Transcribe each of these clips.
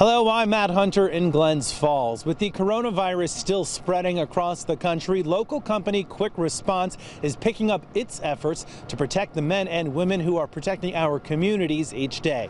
Hello, I'm Matt Hunter in Glens Falls. With the coronavirus still spreading across the country, local company Quick Response is picking up its efforts to protect the men and women who are protecting our communities each day.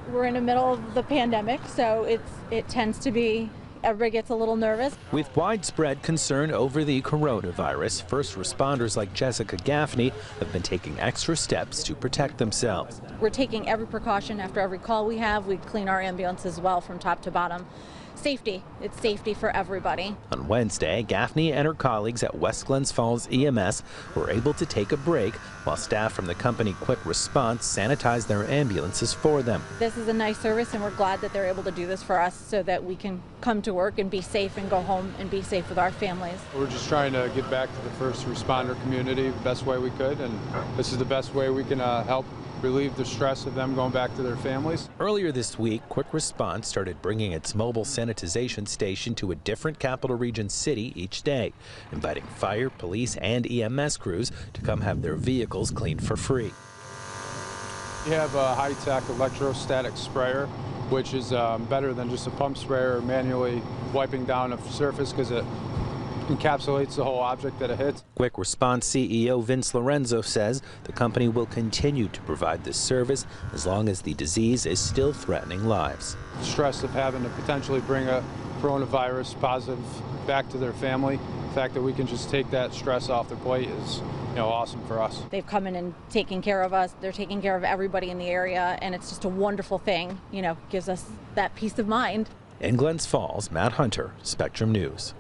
We're in the middle of the pandemic, so it tends to be everybody gets a little nervous. With widespread concern over the coronavirus, first responders like Jessica Gaffney have been taking extra steps to protect themselves. We're taking every precaution after every call we have. We clean our ambulance as well from top to bottom. Safety. It's safety for everybody. On Wednesday, Gaffney and her colleagues at West Glens Falls EMS were able to take a break while staff from the company Quick Response sanitized their ambulances for them. This is a nice service, and we're glad that they're able to do this for us so that we can come to work and be safe and go home and be safe with our families. We're just trying to get back to the first responder community the best way we could, and this is the best way we can help relieve the stress of them going back to their families. Earlier this week, Quick Response started bringing its mobile sanitization station to a different Capital Region city each day, inviting fire, police, and EMS crews to come have their vehicles cleaned for free. You have a high-tech electrostatic sprayer, which is better than just a pump sprayer manually wiping down a surface because it encapsulates the whole object that it hits. Quick Response CEO Vince Lorenzo says the company will continue to provide this service as long as the disease is still threatening lives. The stress of having to potentially bring a coronavirus positive back to their family, the fact that we can just take that stress off their plate is awesome for us. They've come in and taken care of us. They're taking care of everybody in the area, and it's just a wonderful thing. Gives us that peace of mind. In Glens Falls, Matt Hunter, Spectrum News.